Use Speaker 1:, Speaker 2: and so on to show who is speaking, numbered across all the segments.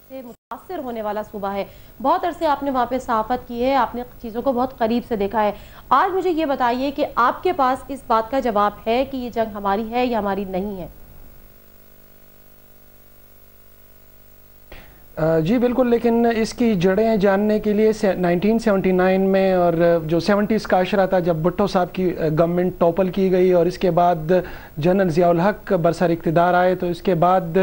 Speaker 1: سے متاثر ہونے والا صوبہ ہے. بہت عرصے آپ نے وہاں پہ صحافت کی ہے, آپ نے چیزوں کو بہت قریب سے دیکھا ہے. آج مجھے یہ بتائیے کہ آپ کے پاس اس بات کا جواب ہے کہ یہ جنگ ہماری ہے یا ہماری نہیں ہے؟
Speaker 2: جی بالکل, لیکن اس کی جڑیں جاننے کے لیے 1979 میں اور جو 70s کا عشرہ تھا جب بھٹو صاحب کی گورنمنٹ ٹوپل کی گئی اور اس کے بعد جنرل ضیاء الحق برسر اقتدار آئے, تو اس کے بعد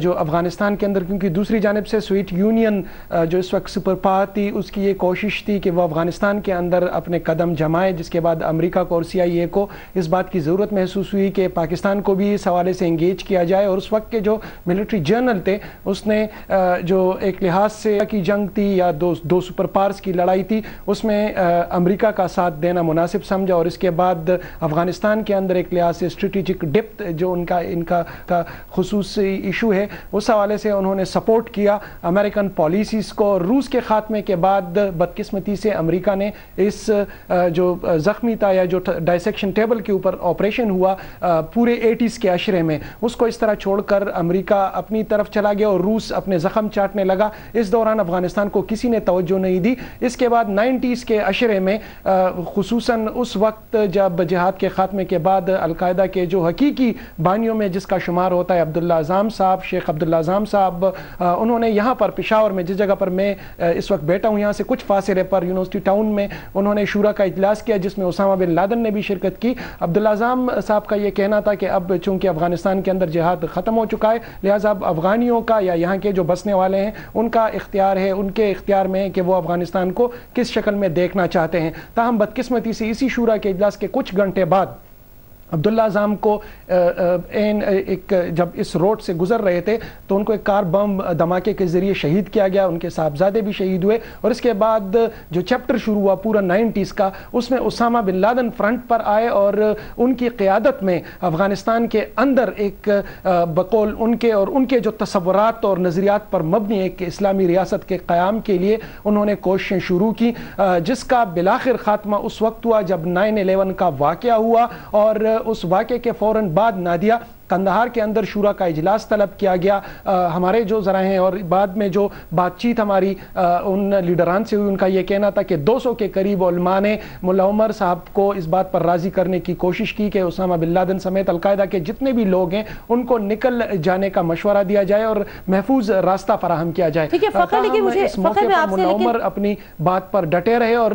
Speaker 2: جو افغانستان کے اندر, کیونکہ دوسری جانب سے سوویت یونین جو اس وقت سپر پاور تھی, اس کی یہ کوشش تھی کہ وہ افغانستان کے اندر اپنے قدم جمائے, جس کے بعد امریکہ کو اور CIA کو اس بات کی ضرورت محسوس ہوئی کہ پاکستان کو بھی اس حوالے سے انگیج کیا جائے. اور اس وقت کے جو ملٹری جنرل تھے, اس نے جو ایک لحاظ سے کی جنگ تھی یا دو سپر پاورز کی لڑائی تھی, اس میں امریکہ کا ساتھ دینا مناسب سمجھا. اور اس کے بعد افغانستان کے اندر ایک لحاظ سے اسٹریٹجک ڈپتھ جو ان کا خصوصی ایشو ہے, اس حوالے سے انہوں نے سپورٹ کیا امریکن پالیسیز کو. روس کے خاتمے کے بعد بدقسمتی سے امریکہ نے اس جو زخمی تھا یا جو ڈائسیکشن ٹیبل کے اوپر آپریشن ہوا پورے 80s کے عشرے میں, اس کو اس طرح چھوڑ کر امریکہ اپنی طرف چلا گیا اور روس اپنے زخم چاٹنے لگا. اس دوران افغانستان کو کسی نے توجہ نہیں دی. اس کے بعد 90s کے عشرے میں خصوصاً اس وقت جب جہاد کے خاتمے کے بعد القاعدہ کے جو حقیقی بانیوں میں جس کا شمار ہوتا ہے عبداللہ اعظم صاحب, شیخ عبداللہ اعظم صاحب, انہوں نے یہاں پر پشاور میں, جس جگہ پر میں اس وقت بیٹھا ہوں یہاں سے کچھ فاصلے پر, یونیورسٹی ٹاؤن میں انہوں نے شورا کا اجلاس کیا جس میں اسامہ بن لادن نے بھی شرکت کی. عبداللہ اعظم صاحب کا یہ کہنا تھا کہ اب چونکہ افغانستان کے اندر جہاد ختم ہو چکا ہے, لہٰذا اب افغانیوں کا یا یہاں کے جو بسنے والے ہیں ان کا اختیار ہے, ان کے اختیار میں ہے کہ وہ افغانستان کو کس شکل میں دیکھنا چاہتے ہیں. تاہم بدقسمتی سے اسی شورا کے اجلاس کے کچھ گھنٹے بعد عبداللہ اعظم کو جب اس روڈ سے گزر رہے تھے تو ان کو ایک کار بم دھماکے کے ذریعے شہید کیا گیا, ان کے صاحبزادے بھی شہید ہوئے. اور اس کے بعد جو چیپٹر شروع ہوا پورا 90s کا, اس میں اسامہ بن لادن فرنٹ پر آئے اور ان کی قیادت میں افغانستان کے اندر ایک بقول ان کے اور ان کے جو تصورات اور نظریات پر مبنی ایک اسلامی ریاست کے قیام کے لیے انہوں نے کوششیں شروع کی, جس کا بالآخر خاتمہ اس وقت ہوا جب 9/11 کا واقعہ ہوا. اور اس واقعے کے فوراً بعد نادیہ قندھار کے اندر شورا کا اجلاس طلب کیا گیا. ہمارے جو ذرائع ہیں اور بعد میں جو بات چیت ہماری ان لیڈران سے ہوئی, ان کا یہ کہنا تھا کہ 200 کے قریب علماء نے ملا عمر صاحب کو اس بات پر راضی کرنے کی کوشش کی کہ اسامہ بن لادن سمیت القاعدہ کے جتنے بھی لوگ ہیں ان کو نکل جانے کا مشورہ دیا جائے اور محفوظ راستہ فراہم کیا جائے. اس موقع پر ملا عمر اپنی بات پر ڈٹے رہے. اور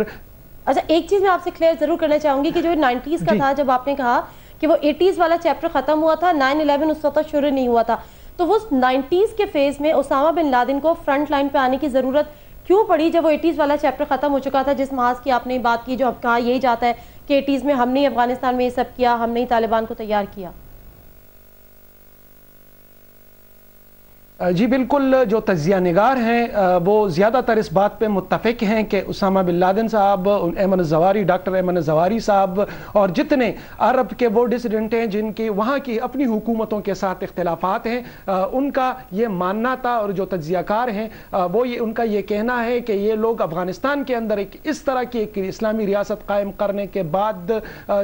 Speaker 1: اچھا, ایک چیز میں آپ سے کلیئر ضرور کرنا چاہوں گی کہ جو 90s کا تھا, جب آپ نے کہا کہ وہ 80s والا چیپٹر ختم ہوا تھا, 9/11 اس وقت شروع نہیں ہوا تھا, تو وہ 90s کے فیز میں اسامہ بن لادن کو فرنٹ لائن پہ آنے کی ضرورت کیوں پڑی جب وہ 80s والا چیپٹر ختم ہو چکا تھا, جس محاذ کی آپ نے بات کی, جو اب کہا یہی جاتا ہے کہ 80s میں ہم نے افغانستان میں یہ سب کیا, ہم نے طالبان کو تیار کیا؟
Speaker 2: جی بالکل, جو تجزیہ نگار ہیں وہ زیادہ تر اس بات پہ متفق ہیں کہ اسامہ بن لادن صاحب, ایمن الزواری, ڈاکٹر ایمن الزواری صاحب اور جتنے عرب کے وہ ڈسیڈنٹ ہیں جن کی وہاں کی اپنی حکومتوں کے ساتھ اختلافات ہیں, ان کا یہ ماننا تھا. اور جو تجزیہ کار ہیں وہ ان کا یہ کہنا ہے کہ یہ لوگ افغانستان کے اندر ایک اس طرح کی ایک اسلامی ریاست قائم کرنے کے بعد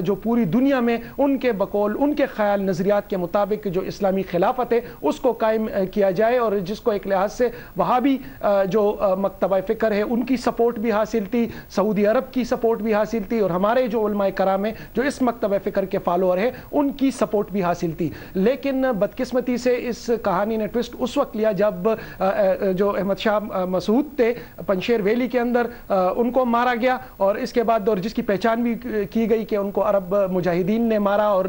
Speaker 2: جو پوری دنیا میں ان کے بقول ان کے خیال نظریات کے مطابق جو اسلامی خلافت ہے اس کو قائم کیا جائے, اور جس کو ایک لحاظ سے وہابی جو مکتبہ فکر ہے ان کی سپورٹ بھی حاصل تھی, سعودی عرب کی سپورٹ بھی حاصل تھی, اور ہمارے جو علماء کرام ہیں جو اس مکتبہ فکر کے فالوور ہیں ان کی سپورٹ بھی حاصل تھی. لیکن بدقسمتی سے اس کہانی نے ٹوسٹ اس وقت لیا جب جو احمد شاہ مسعود تھے پنشیر ویلی کے اندر, ان کو مارا گیا, اور اس کے بعد اور جس کی پہچان بھی کی گئی کہ ان کو عرب مجاہدین نے مارا. اور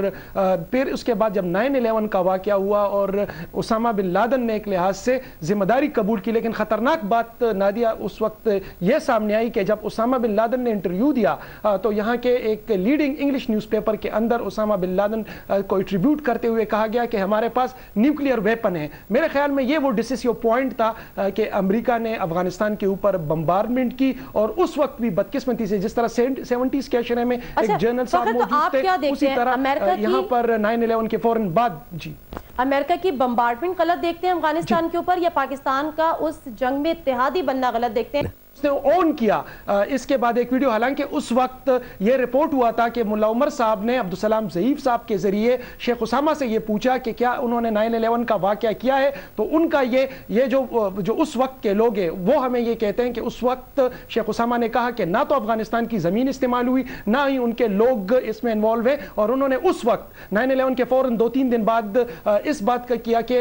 Speaker 2: پھر اس کے بعد جب 9/11 کا واقعہ ہوا اور اسامہ بن لادن نے ایک لحاظ سے ذمہ داری قبول کی, لیکن خطرناک بات نادیہ اس وقت یہ سامنے آئی کہ جب اسامہ بن لادن نے انٹرویو دیا تو یہاں کے ایک لیڈنگ انگلش نیوز پیپر کے اندر اسامہ بن لادن کو ایٹریبیوٹ کرتے ہوئے کہا گیا کہ ہمارے پاس نیوکلیئر ویپن ہے. میرے خیال میں یہ وہ ڈیسیسیو پوائنٹ تھا کہ امریکہ نے افغانستان کے اوپر بمبارڈمنٹ کی, اور اس وقت بھی بدقسمتی سے جس طرح 70s کے عشرے میں ایک جنرل صاحب موجود تھے, اسی طرح یہاں پر 9/11 کے فوراً بعد. جی,
Speaker 1: امریکہ کی بمبارڈمنٹ غلط دیکھتے ہیں افغانستان کے اوپر, یا پاکستان کا اس جنگ میں اتحادی بننا غلط دیکھتے ہیں؟
Speaker 2: उसने ऑन किया। इसके बाद एक वीडियो, हालांकि उस वक्त ये रिपोर्ट हुआ था कि मुल्ला उमर साहब ने अब्दुलसलाम ज़ईफ साहब के ज़रिए शेख उसामा से ये पूछा कि क्या उन्होंने 9/11 का वाक़या किया है, तो उनका ये जो उस वक्त के लोग हैं वो हमें ये कहते हैं कि उस वक्त शेख उसामा ने कहा कि ना तो अफगानिस्तान की ज़मीन इस्तेमाल हुई, ना ही उनके लोग इसमें इन्वॉल्व है, और उन्होंने उस वक्त 9/11 के फ़ौरन 2-3 दिन बाद इस बात का किया कि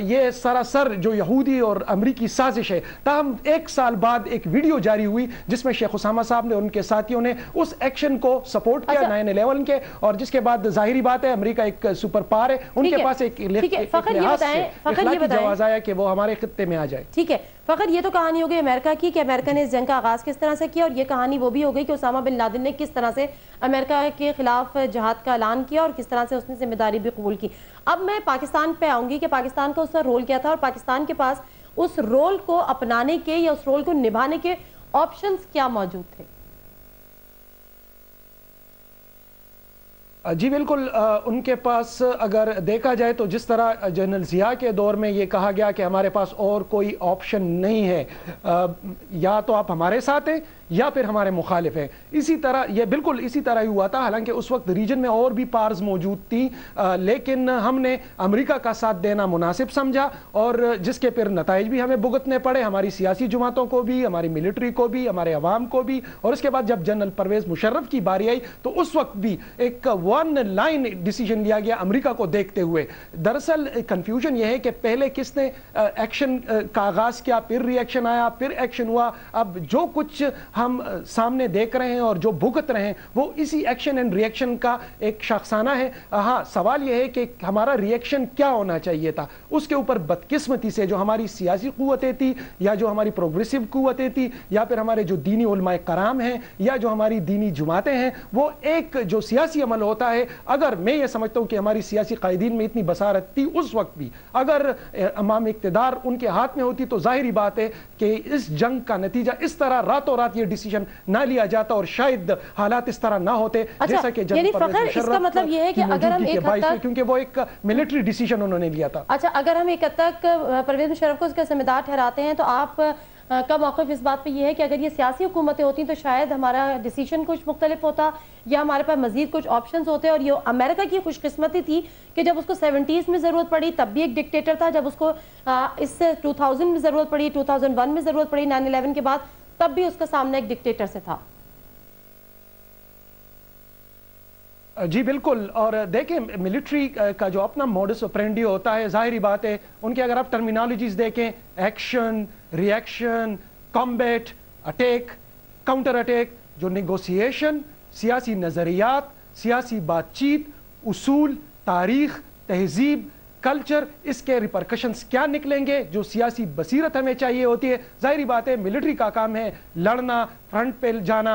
Speaker 2: ये सरासर जो यहूदी और अमरीकी साजिश है। ताहम 1 साल बाद एक वीडियो जारी हुई जिसमें शेख उसामा साहब ने, उनके साथियों ने उस एक्शन को सपोर्ट किया 9/11 के, और जिसके बाद जाहिर बात है अमेरिका एक सुपर पावर है, उनके पास एक जवाब आया कि वो हमारे खित्ते में आ जाए।
Speaker 1: ठीक है फखर, ये तो कहानी हो गई अमेरिका की कि अमेरिका ने इस जंग का आगाज किस तरह से किया, और ये कहानी वो भी हो गई कि उसामा बिन लादेन ने किस तरह से अमेरिका के खिलाफ जहाद का ऐलान किया और किस तरह से उसने जिम्मेदारी भी कबूल की। अब मैं पाकिस्तान पे आऊंगी कि पाकिस्तान का उसका रोल क्या था, और पाकिस्तान के पास उस रोल को अपनाने के या उस रोल को निभाने के ऑप्शंस क्या मौजूद थे।
Speaker 2: जी बिल्कुल, उनके पास अगर देखा जाए तो जिस तरह जनरल ज़िया के दौर में ये कहा गया कि हमारे पास और कोई ऑप्शन नहीं है, या तो आप हमारे साथ हैं या फिर हमारे मुखालिफ हैं, इसी तरह ये बिल्कुल इसी तरह ही हुआ था। हालांकि उस वक्त रीजन में और भी पार्स मौजूद थी, लेकिन हमने अमेरिका का साथ देना मुनासिब समझा, और जिसके फिर नताइज भी हमें भुगतने पड़े, हमारी सियासी जमातों को भी, हमारी मिलिट्री को भी, हमारे अवाम को भी। और उसके बाद जब जनरल परवेज मुशर्रफ की बारी आई तो उस वक्त भी एक 1 लाइन डिसीजन लिया गया अमेरिका को देखते हुए। दरअसल कंफ्यूजन यह है कि पहले किसने एक्शन का आगाज किया, फिर रिएक्शन आया, फिर एक्शन हुआ। अब जो कुछ हम सामने देख रहे हैं और जो भुगत रहे हैं वो इसी एक्शन एंड रिएक्शन का एक शाखसाना है। हाँ, सवाल यह है कि हमारा रिएक्शन क्या होना चाहिए था। उसके ऊपर बदकिस्मती से जो हमारी सियासी कुव्वतें थी, या जो हमारी प्रोग्रेसिव कुव्वतें थी, या फिर हमारे जो दीनी उलमाए कराम हैं, या जो हमारी दीनी जुमातें हैं, वो एक जो सियासी अमल होता है, अगर मैं ये समझता हूं कि हमारी सियासी कायदीन में इतनी बसारत थी उस वक्त भी, अगर अमाम इक्तदार उनके हाथ में होती, तो जाहिर बात है कि इस जंग का नतीजा इस तरह रातों रात ये डिसीजन ना लिया जाता और शायद हालात इस तरह ना होते। जैसा कि
Speaker 1: इसका मतलब ये है कि अगर हम एक हद तक,
Speaker 2: क्योंकि वो एक मिलिट्री डिसीजन उन्होंने लिया था।
Speaker 1: अच्छा, अगर हम एक हद तक परवेज मुशर्रफ को उसका जिम्मेदार ठहराते हैं, तो आप का मौक़िफ़ इस बात पे ये है कि अगर ये सियासी हुकूमतें होती तो शायद हमारा डिसीजन कुछ मुख्तलिफ होता, या हमारे पास मजीद कुछ ऑप्शंस होते। और ये अमेरिका की खुशकिस्मती थी कि जब उसको 70s में ज़रूरत पड़ी तब भी एक डिक्टेटर था, जब उसको इससे 2000 में ज़रूरत पड़ी, 2001 में ज़रूरत पड़ी 9/11 के बाद, तब भी उसका सामना एक डिक्टेटर से था।
Speaker 2: जी बिल्कुल, और देखें मिलिट्री का जो अपना मोडस ऑपरेंडी होता है, जाहिर बात है उनके अगर आप टर्मिनोलॉजीज देखें, action, reaction, combat, attack, counter attack, जो नेगोशिएशन, सियासी नज़रियात, सियासी बातचीत, उसूल, तारीख, तहजीब, कल्चर, इसके रिपरकशंस क्या निकलेंगे, जो सियासी बसीरत हमें चाहिए होती है। जाहिर बात है मिलिट्री का काम है लड़ना, फ्रंट पे जाना,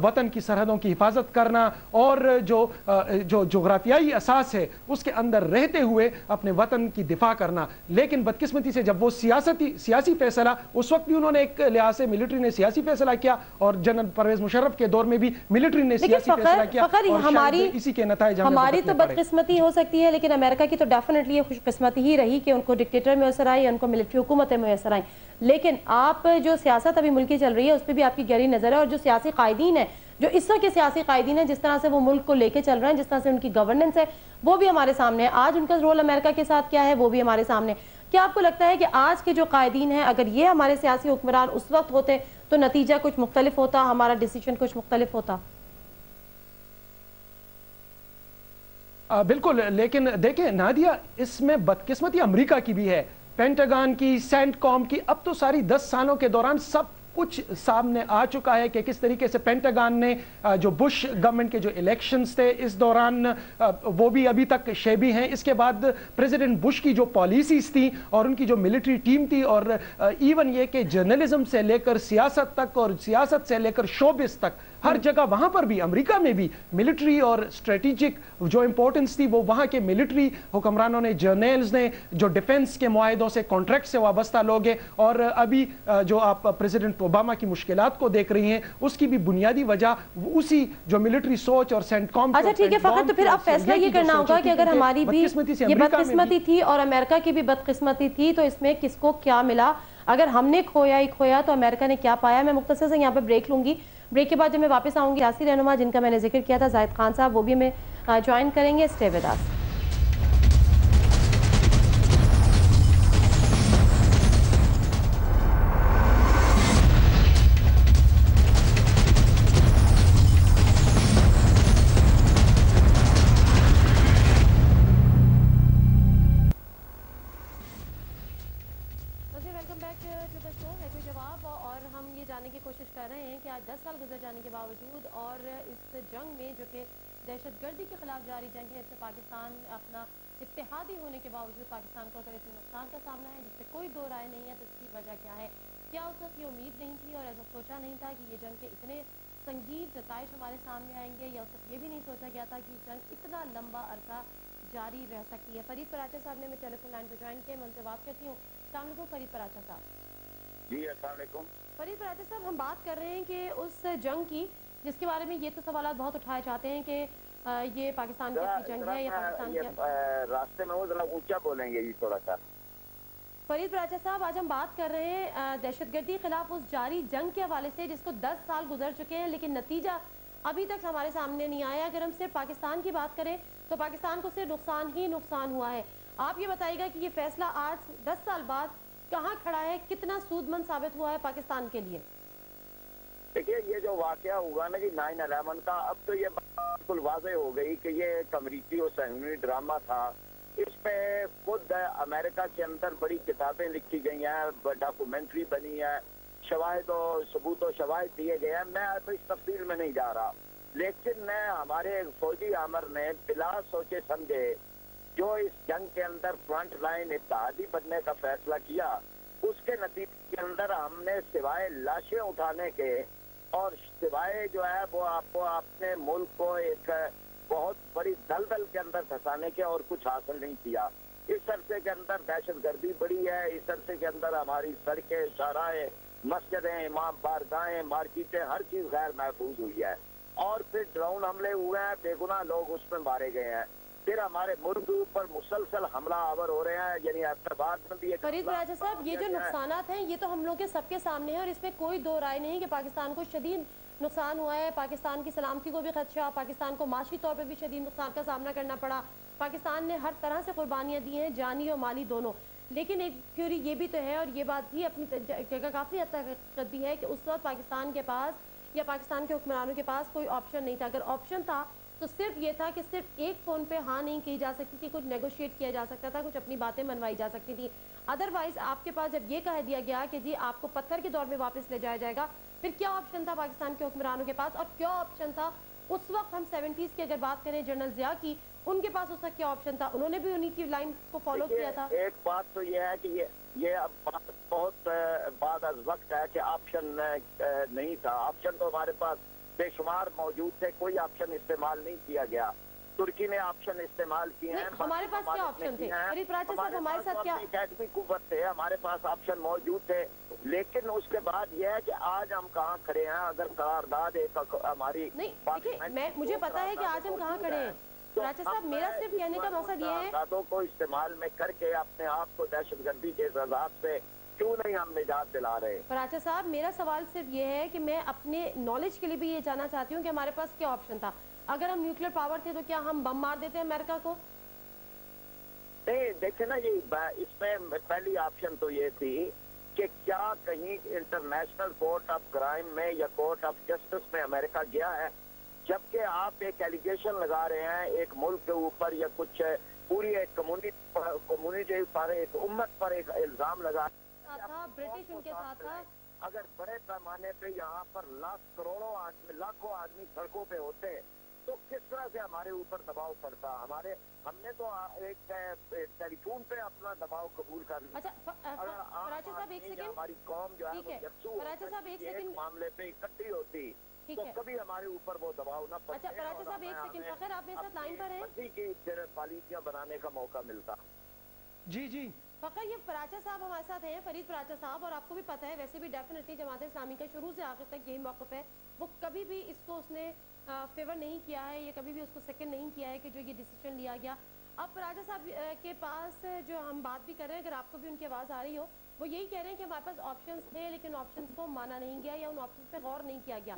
Speaker 2: वतन की सरहदों की हिफाजत करना, और जो जोग्राफियाई असास है उसके अंदर रहते हुए अपने वतन की दिफा करना। लेकिन बदकिस्मती से जब वो सियासी फैसला, उस वक्त भी उन्होंने एक लिहाज से मिलिट्री ने सियासी फैसला किया, और जनरल परवेज मुशर्रफ के दौर में भी मिलिट्री ने सियासी फैसला किया,
Speaker 1: हमारी
Speaker 2: इसी के नतीजे
Speaker 1: हमारी तो बदकिस्मती हो सकती है, लेकिन अमेरिका की तो डेफिनेटली खुशकिस्मती ही रही कि उनको डिक्टेटर मैसर आई, उनको मिलिट्री हुकूमतें मैसर आई। लेकिन आप जो सियासत अभी मुल्क की चल रही है उस पर भी आपकी गहरी नज़र है, और जो सियासी कायदीन है, जो इस वक्त के सियासी कायदीन है, जिस तरह से वो मुल्क को लेके चल रहे हैं, जिस तरह से उनकी गवर्नेंस है, वो भी हमारे सामने है। आज उनका रोल अमेरिका के साथ क्या है वो भी हमारे सामने। क्या आपको लगता है कि आज के जो कायदीन हैं, अगर ये हमारे सियासी हुक्मरान उस वक्त होते तो नतीजा कुछ मुख्तलिफ होता, हमारा डिसीजन कुछ मुख्तलिफ होता?
Speaker 2: बिल्कुल, लेकिन देखें नादिया, इसमें बदकिस्मती अमेरिका की भी है, पेंटागन की, सेंटकॉम की। अब तो सारी 10 सालों के दौरान सब कुछ सामने आ चुका है कि किस तरीके से पेंटागन ने जो बुश गवर्नमेंट के जो इलेक्शंस थे इस दौरान, वो भी अभी तक शेबी हैं। इसके बाद प्रेसिडेंट बुश की जो पॉलिसीज थी और उनकी जो मिलिट्री टीम थी, और इवन ये कि जर्नलिज्म से लेकर सियासत तक और सियासत से लेकर शोबिस तक हर जगह वहां पर भी, अमेरिका में भी मिलिट्री और स्ट्रेटेजिक जो इंपॉर्टेंस थी वो वहां के मिलिट्री हुक्मरानों ने, जर्नल्स ने, जो डिफेंस के मुआहिदों से, कॉन्ट्रैक्ट से वाबस्ता लोग हैं। और अभी जो आप प्रेसिडेंट ओबामा की मुश्किलात को देख रही हैं, उसकी भी बुनियादी वजह उसी जो मिलिट्री सोच और सेंटकॉम।
Speaker 1: अच्छा ठीक है फखर, तो फिर अब फैसला ये करना होगा कि अगर हमारी भी ये बदकिस्मती थी और अमेरिका की भी बदकिस्मती थी, तो इसमें किसको क्या मिला? अगर हमने खोया ही खोया तो अमेरिका ने क्या पाया? मैं मुख्तसर से यहाँ पे ब्रेक लूंगी। ब्रेक के बाद जब मैं वापस आऊंगी, सियासी रहनुमा जिनका मैंने जिक्र किया था, जाहिद खान साहब, वो भी हमें ज्वाइन करेंगे। Stay with us. कोशिश कर रहे हैं कि आज 10 साल गुजर जाने के बावजूद और इस जंग में, जो कि दहशतगर्दी के खिलाफ जारी जंग है, इससे पाकिस्तान अपना इत्तेहादी होने के बावजूद पाकिस्तान को अगर इतने नुकसान का सामना है जिससे कोई दो राय नहीं है, तो इसकी वजह क्या है? क्या उस वक्त ये उम्मीद नहीं थी और ऐसा सोचा नहीं था कि ये जंग के इतने संगीन नताइश हमारे सामने आएंगे, या उस वक्त ये भी नहीं सोचा गया था कि जंग इतना लंबा अरसा जारी रह सकती है? फरीद पराचा साहब ने मैं टेलीफोन लाइन पर ज्वाइन किया, मैं उनसे बात करती हूँ। अस्सलाम वालेकुम फरीद पराचा साहब।
Speaker 3: जी अस्सलाम वालेकुम।
Speaker 1: फरीद पराचा साहब, हम बात कर रहे हैं कि उस जंग की जिसके बारे में ये तो सवाल बहुत उठाए जाते हैं कि ये पाकिस्तान की अपनी जंग है या पाकिस्तान की।
Speaker 3: रास्ते में वो जरा ऊंचा बोलेंगे जी थोड़ा सा।
Speaker 1: फरीद पराचा साहब, आज हम बात कर रहे हैं दहशतगर्दी के खिलाफ उस जारी जंग के हवाले से जिसको 10 साल गुजर चुके हैं, लेकिन नतीजा अभी तक हमारे सामने नहीं आया। अगर हम सिर्फ पाकिस्तान की बात करें तो पाकिस्तान को सिर्फ नुकसान ही नुकसान हुआ है। आप ये बताइएगा कि ये फैसला आज 10 साल बाद कहाँ खड़ा है, कितना सूदमंद साबित हुआ है पाकिस्तान के लिए?
Speaker 3: देखिए, ये जो वाकया हुआ ना जी 9/11 का, अब तो ये बिल्कुल वाज़ेह हो गई कि ये एक अमरीकी और सहयूनी ड्रामा था। इस पे खुद अमेरिका के अंदर बड़ी किताबें लिखी गई हैं, डॉक्यूमेंट्री बनी है, शवाहिद और सबूत और शवाहिद दिए गए हैं। मैं तो इस तफसील में नहीं जा रहा, लेकिन हमारे फौजी आमर ने बिला सोचे समझे जो इस जंग के अंदर फ्रंट लाइन इत्तेहादी बनने का फैसला किया, उसके नतीजे के अंदर हमने सिवाय लाशें उठाने के और सिवाय जो है वो आपको अपने मुल्क को एक बहुत बड़ी दलदल के अंदर फंसाने के और कुछ हासिल नहीं किया। इस अरसे के अंदर दहशतगर्दी बढ़ी है, इस अरसे के अंदर हमारी सड़कें, शाहराहें, मस्जिदें, इमाम बारगाहें, मार्केटें, हर चीज गैर महफूज हुई है। और फिर ड्रोन हमले हुए हैं, बेगुनाह लोग उसमें मारे गए हैं। फिर हमारे मुल्क के ऊपर मुसलसल हमला आवर हो रहे हैं, यानी हैदराबाद में भी।
Speaker 1: फरीद पराचा साहब, ये जो नुकसानात हैं ये तो हम लोग के सबके सामने है और इसमें कोई दो राय नहीं कि पाकिस्तान को शदीद नुकसान हुआ है, पाकिस्तान की सलामती को भी खदशा, पाकिस्तान को माशी तौर पर भी शदीद नुकसान का सामना करना पड़ा। पाकिस्तान ने हर तरह से कुर्बानियाँ दी हैं, जानी और माली दोनों। लेकिन एक थ्योरी ये भी तो है और ये बात भी अपनी काफ़ी हद तक भी है कि उस वक्त पाकिस्तान के पास या पाकिस्तान के हुक्मरानों के पास कोई ऑप्शन नहीं था। अगर ऑप्शन था तो सिर्फ ये था कि सिर्फ एक फ़ोन पे हाँ नहीं की जा सकती थी, कुछ नेगोशिएट किया जा सकता था, कुछ अपनी बातें मनवाई जा सकती थी। अदरवाइज आपके पास जब ये कह दिया गया कि जी आपको पत्थर के दौर में वापस ले जाया जाएगा, फिर क्या ऑप्शन था पाकिस्तान के हुक्मरानों के पास? और क्या ऑप्शन था उस वक्त? हम 70s की अगर बात करें जनरल जिया की, उनके पास उस वक्त क्या ऑप्शन था? उन्होंने भी उन्हीं की लाइन को फॉलो किया था।
Speaker 3: एक बात तो ये है कि ये अब बहुत बाद अज वक्त है कि ऑप्शन नहीं था। ऑप्शन तो हमारे पास बेशुमार मौजूद थे, कोई ऑप्शन इस्तेमाल नहीं किया गया। तुर्की ने ऑप्शन इस्तेमाल किए हैं।
Speaker 1: हमारे पास क्या ऑप्शन थे? हमारे साथ क्या
Speaker 3: एकेडमी कुव्वत थे, हमारे पास ऑप्शन मौजूद थे। लेकिन उसके बाद यह है कि आज हम कहाँ खड़े हैं। अगर करारदाद एक हमारी
Speaker 1: नहीं, मुझे पता है कि आज हम कहाँ खड़े हैं पराचा साहब। मेरा सिर्फ कहने का मकसद ये है
Speaker 3: को इस्तेमाल में करके अपने आप को दहशतगर्दी के अजाब से क्यों नहीं हम निजात दिला रहे?
Speaker 1: पराचा साहब, मेरा सवाल सिर्फ ये है कि मैं अपने नॉलेज के लिए भी ये जानना चाहती हूँ कि हमारे पास क्या ऑप्शन था। अगर हम न्यूक्लियर पावर थे तो क्या हम बम मार देते हैं अमेरिका को?
Speaker 3: नहीं, देखे ना जी, इसमें पहली ऑप्शन तो ये थी कि क्या कहीं इंटरनेशनल कोर्ट ऑफ क्राइम में या कोर्ट ऑफ जस्टिस में अमेरिका गया है? जबकि आप एक एलिगेशन लगा रहे हैं एक मुल्क के ऊपर या कुछ पूरी एक कम्युनिटी पर, एक उम्मत पर एक इल्जाम लगा
Speaker 1: था, ब्रिटिश उनके साथ था।
Speaker 3: अगर बड़े पैमाने पे यहाँ पर करोड़ों आदमी, लाखों आदमी सड़कों पे होते तो किस तरह से हमारे ऊपर दबाव पड़ता? हमने तो एक टेलीफोन पे अपना दबाव कबूल कर लिया।
Speaker 1: अच्छा पराचा साहब एक सेकंड,
Speaker 3: हमारी कौम जो है
Speaker 1: पराचा साहब एक सेकंड,
Speaker 3: मामले पे इकट्ठी होती तो कभी हमारे ऊपर वो दबाव न पड़े।
Speaker 1: अच्छा पराचा साहब एक सेकंड, फखर आप मेरे साथ लाइन पर हैं?
Speaker 3: की पॉलिसियां बनाने का मौका मिलता।
Speaker 2: जी जी
Speaker 1: फखर, ये पराचा साहब हमारे साथ हैं, फरीद पराचा साहब, और आपको भी पता है वैसे भी डेफिनेटली जमात इस्लामी का शुरू से आखिर तक यही मौक़िफ़ है, वो कभी भी इसको उसने फेवर नहीं किया है, ये कभी भी उसको सेकंड नहीं किया है कि जो ये डिसीजन लिया गया। अब पराचा साहब के पास जो हम बात भी कर रहे हैं, अगर आपको भी उनकी आवाज़ आ रही हो, वो यही कह रहे हैं कि हमारे पास ऑप्शंस थे लेकिन ऑप्शंस को माना नहीं गया या उन ऑप्शंस पे गौर नहीं किया गया।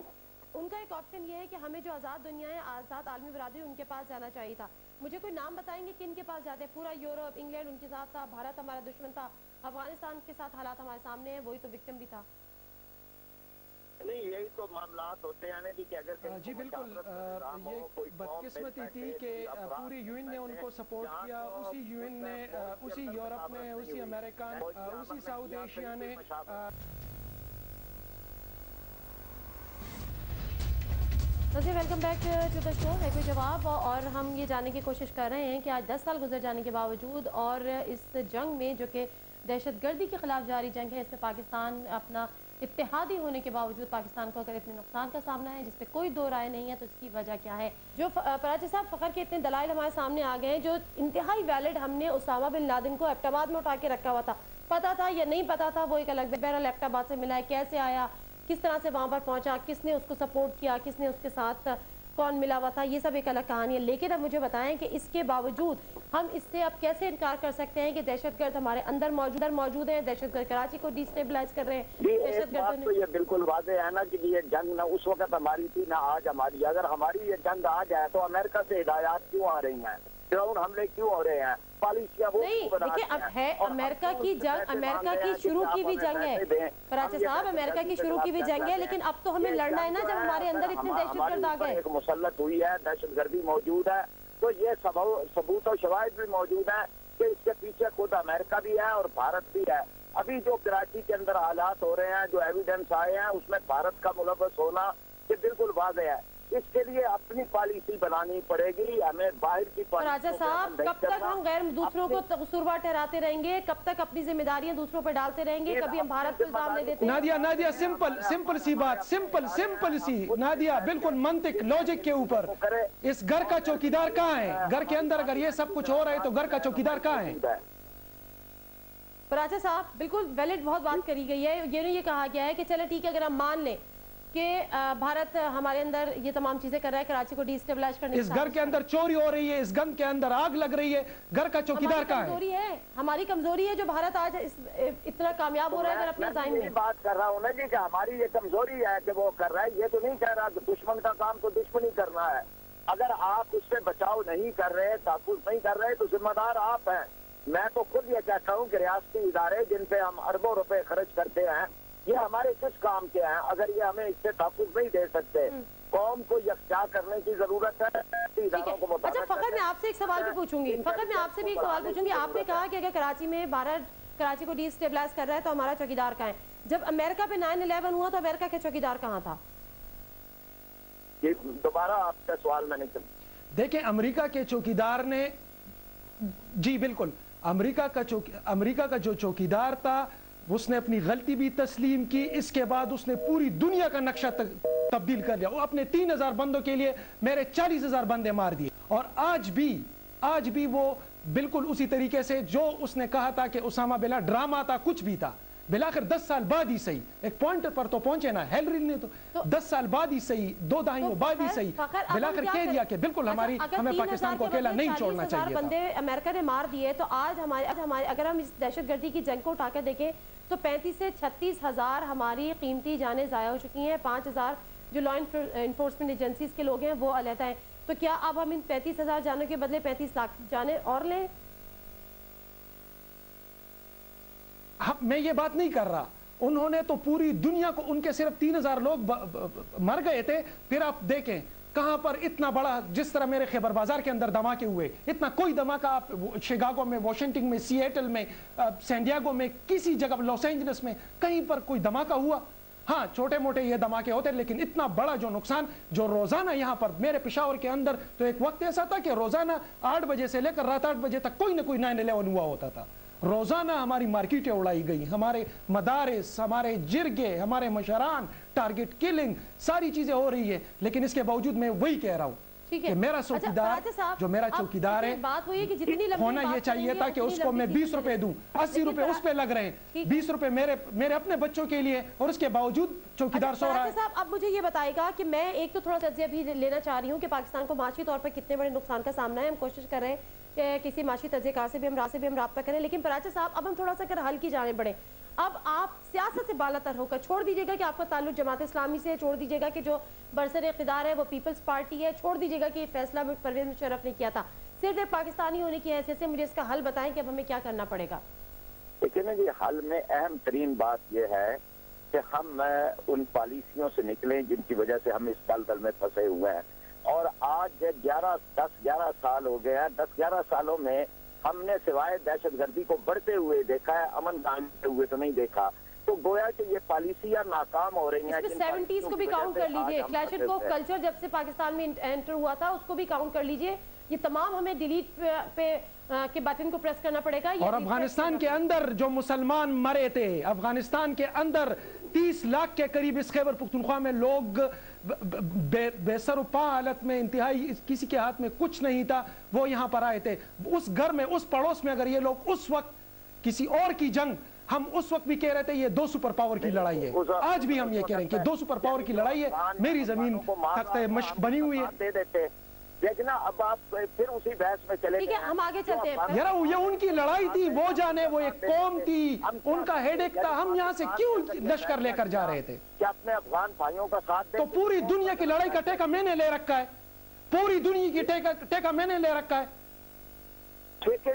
Speaker 1: उनका एक ऑप्शन ये है कि हमें जो आज़ाद दुनिया है, आज़ाद आलमी बरादरी, उनके पास जाना चाहिए था। मुझे कोई नाम बताएंगे किन के पास जाते? पूरा यूरोप, इंग्लैंड उनके साथ था, भारत हमारा दुश्मन था, अफगानिस्तान के साथ हालात हमारे सामने है, वही तो विक्टिम भी था।
Speaker 3: नहीं, यही तो मामलात होते हैं कि अगर
Speaker 2: जी बिल्कुल, ये बदकिस्मती थी कि पूरी यूएन ने उनको सपोर्ट किया, उसी यूएन ने, उसी यूरोप ने, उसी अमेरिका ने, उसी साउथ एशिया ने।
Speaker 1: Nazir, welcome back to the show है कोई जवाब, और हम ये जानने की कोशिश कर रहे हैं कि आज 10 साल गुजर जाने के बावजूद और इस जंग में जो कि दहशतगर्दी के खिलाफ जारी जंग है, इसमें पाकिस्तान अपना इत्तेहादी होने के बावजूद पाकिस्तान को अगर इतने नुकसान का सामना है जिस पे कोई दो राय नहीं है, तो इसकी वजह क्या है? जो पराचा साहब फ़खर के इतने दलाइल हमारे सामने आ गए हैं, जो इंतहाई वैलिड, हमने उसामा बिन लादेन को एबटाबाद में उठा के रखा हुआ था, पता था या नहीं पता था वो एक अलग, बहरहाल एबटाबाद से मिला है, कैसे आया, किस तरह से वहाँ पर पहुँचा, किसने उसको सपोर्ट किया, किसने उसके साथ कौन मिला हुआ था, ये सब एक अलग कहानी है। लेकिन अब मुझे बताएं कि इसके बावजूद हम इससे अब कैसे इनकार कर सकते हैं कि दहशतगर्द हमारे अंदर मौजूद है, दहशतगर्द कराची को डिस्टेबलाइज कर रहे हैं।
Speaker 3: दहशतगर्द तो ये बिल्कुल वादे है ना कि ये जंग ना उस वक्त हमारी थी ना आज हमारी। अगर हमारी ये जंग आ जाए तो अमेरिका से हिदायत क्यों आ रही हैं, ड्रोन हमले क्यों हो रहे हैं, पॉलिसियां वो
Speaker 1: नहीं? देखिए अब है अमेरिका की जंग, अमेरिका की शुरू की भी जंग है पराचा साहब, अमेरिका की शुरू की भी जंग है, लेकिन अब तो हमें लड़ना है ना जब हमारे अंदर इतने दहशतगर्द आ गए।
Speaker 3: एक मुसल्लत हुई है, दहशतगर्दी मौजूद है, तो ये सबूत और शवाहिद भी मौजूद है कि इसके पीछे खुद अमेरिका भी है और भारत भी है। अभी जो कराची के अंदर हालात हो रहे हैं, जो एविडेंस आए हैं, उसमें भारत का मुलव्वस होना ये बिल्कुल वाज़ेह है। इसके लिए अपनी पॉलिसी बनानी पड़ेगी, हमें बाहर की
Speaker 1: राजा साहब, कब तक हम गैर दूसरों को कसूरवार ठहराते रहेंगे, कब तक अपनी जिम्मेदारियां दूसरों पर डालते रहेंगे, कभी हम भारत को इल्जाम नहीं देते?
Speaker 2: नादिया सिंपल सी बात, सिंपल सी नादिया, बिल्कुल मंतिक लॉजिक के ऊपर, इस घर का चौकीदार कहाँ है? घर के अंदर अगर ये सब कुछ हो रहा है तो घर का चौकीदार कहाँ है?
Speaker 1: राजा साहब बिल्कुल वैलिड बहुत बात करी गई है, ये कहा गया है कि चले ठीक है, अगर हम मान लें कि भारत हमारे अंदर ये तमाम चीजें कर रहा है, कराची को डिस्टेबलाइज करने,
Speaker 2: इस घर के अंदर चोरी हो रही है, इस घर के अंदर आग लग रही है, घर का चौकीदार कहाँ है?
Speaker 1: हमारी कमजोरी है जो भारत आज इतना कामयाब हो रहा है। अगर अपने टाइम में
Speaker 3: बात कर रहा हूँ ना जी कि हमारी ये कमजोरी है कि वो कर रहा है, ये तो नहीं कह रहा दुश्मन का काम तो दुश्मनी करना है। अगर आप उससे बचाव नहीं कर रहे, तहफ़्फ़ुज़ नहीं कर रहे, तो जिम्मेदार आप हैं। मैं तो खुद ये कहता हूँ कि रियासती इदारे जिन पे हम अरबों रुपए खर्च करते हैं, ये हमारे किस काम के हैं? अगर ये हमें इससे तहफ़्फ़ुज़ नहीं दे सकते, कौम को यकजा करने की जरूरत है।
Speaker 1: अच्छा फखर, मैं आपसे एक सवाल भी पूछूंगी, आपने कहा कि अगर कराची में भारत कराची को डिस्टेबलाइज कर रहा है तो हमारा चौकीदार कहाँ है? जब अमेरिका पे 9/11 हुआ तो अमेरिका के चौकीदार कहाँ था?
Speaker 3: ये दोबारा आपका सवाल मैंने
Speaker 2: देखें, अमेरिका के चौकीदार ने, जी बिल्कुल, अमेरिका का जो चौकीदार था उसने अपनी गलती भी तस्लीम की, इसके बाद उसने पूरी दुनिया का नक्शा तब्दील कर लिया। वो अपने 3000 बंदों के लिए मेरे 40,000 बंदे मार दिए, और आज भी वो बिल्कुल उसी तरीके से जो उसने कहा था कि उसामा बिन लादेन ड्रामा था, कुछ भी था, बिलाखिर 10 साल बाद ही सही, एक पॉइंट पर तो पहुंचे ना, हेनरी ने तो 10 साल बाद ही सही, 2 दहाइयों बाद ही सही, बिलाखिर कह दिया कि बिल्कुल हमें पाकिस्तान को अकेला नहीं छोड़ना चाहिए।
Speaker 1: बंदे अमेरिका ने मार दिए, तो आज हमारे अगर हम इस दहशतगर्दी की जंग को उठाकर देखें तो 35 से 36 हजार हमारी कीमती जानें ज़ाया हो चुकी हैं, 5,000 जो लॉ इन्फोर्समेंट एजेंसीज के लोग हैं वो अलहदा हैं। तो क्या अब हम इन 35,000 जानों के बदले 35 लाख जानें और लें?
Speaker 2: मैं ये बात नहीं कर रहा, उन्होंने तो पूरी दुनिया को, उनके सिर्फ 3,000 लोग मर गए थे। फिर आप देखें कहां पर इतना बड़ा, जिस तरह मेरे खैबर बाजार के अंदर धमाके हुए, इतना कोई धमाका आप शिकागो में, वॉशिंगटन में, सिएटल में, सैन डिएगो में, किसी जगह, लॉस एंजलिस में, कहीं पर कोई धमाका हुआ? हाँ, छोटे मोटे ये धमाके होते, लेकिन इतना बड़ा जो नुकसान जो रोजाना यहाँ पर मेरे पेशावर के अंदर, तो एक वक्त ऐसा था कि रोजाना 8 बजे से लेकर रात 8 बजे तक कोई ना कोई 9/11 हुआ होता था। روزانہ ہماری مارکیٹیں اڑائی گئی, ہمارے مدارس, ہمارے جرگے, ہمارے مشران, ٹارگٹ کلنگ, ساری چیزیں ہو رہی ہے. لیکن اس کے باوجود میں وہی کہہ رہا ہوں کہ میرا چوکیدار جو میرا چوکیدار ہے ہونا یہ چاہیے تھا کہ اس کو میں 20 روپے دوں, 80 روپے اس پہ لگ رہے ہیں, 20 روپے میرے اپنے بچوں کے لیے, اور اس کے باوجود چوکیدار سو رہا ہے.
Speaker 1: صاحب اب مجھے یہ بتائے گا کہ میں ایک تو تھوڑا تجزیہ بھی لینا چاہ رہی ہوں کہ پاکستان کو معاشی طور پر کتنے بڑے نقصان کا سامنا ہے. ہم کوشش کر رہے ہیں کہ کسی معاشی تجزیہ کار سے بھی ہم رابطہ کریں, لیکن پراچا صاحب اب ہم تھوڑا سا کر حل کی جانب بڑھیں. اب آپ سیاست سے بالا تر ہو کر چھوڑ دیجئے گا کہ آپ کا تعلق جماعت اسلامی سے, چھوڑ دیجئے گا کہ جو برسر اقتدار ہے وہ پیپلز پارٹی ہے, چھوڑ دیجئے گا کہ یہ فیصلہ پرویز مشرف نے کیا تھا. صرف ایک پاکستانی ہونے کی حیثیت سے مجھے اس کا حل بتائیں کہ اب ہمیں کیا کرنا پڑے گا.
Speaker 3: لیکن جی حل میں اہم ترین بات یہ ہے کہ ہم ان پالیسیوں سے نکلیں جن کی وجہ سے ہم اس دلدل میں پھنسے ہوئے ہیں. اور آج 10-11 سال ہو گئے ہیں. 10-11 سالوں میں ہم نے سوائے دہشت گردی کو بڑھتے ہوئے دیکھا ہے, امن قائم ہوئے تو نہیں دیکھا. تو گویا کہ یہ پالیسیاں ناکام ہو رہی ہیں.
Speaker 1: 70s کو بھی کاؤنٹ کر لیجئے, کلیشنکوف کلچر جب سے پاکستان میں انٹر ہوا تھا اس کو بھی کاؤنٹ کر لیجئے. یہ تمام ہمیں ڈیلیٹ پہ کے بٹن کو پریس کرنا پڑے گا.
Speaker 2: اور افغانستان کے اندر جو مسلمان مرے تھے, افغانستان کے اندر 30 لاکھ کے قریب اس خیبر پختونخوا میں لوگ بے سر و پا حالت میں, انتہائی کسی کے ہاتھ میں کچھ نہیں تھا, وہ یہاں پر آئے تھے. اس گھر میں, اس پڑوس میں اگر یہ لوگ اس وقت کسی اور کی جنگ, ہم اس وقت بھی کہہ رہے تھے یہ 2 سپر پاور کی لڑائی ہے, آج بھی ہم یہ کہہ رہے ہیں کہ 2 سپر پاور کی لڑائی ہے, میری زمین تختہ مشق بنی ہوئی ہے.
Speaker 3: لیکن اب آپ پھر اسی بحث میں چلے
Speaker 1: گئے. ہم آگے چلتے ہیں.
Speaker 2: یار یہ ان کی لڑائی تھی, وہ جانے, وہ ایک قوم تھی, ان کا ہیڈ ایک تھا. ہم یہاں سے کیوں لشکر لے کر جا رہے تھے؟
Speaker 3: کیا اپنے افغان بھائیوں کا ساتھ دیں؟
Speaker 2: تو پوری دنیا کی لڑائی کا ٹیکہ میں نے لے رکھا ہے, پوری دنیا کی ٹیکہ میں نے لے رکھا ہے.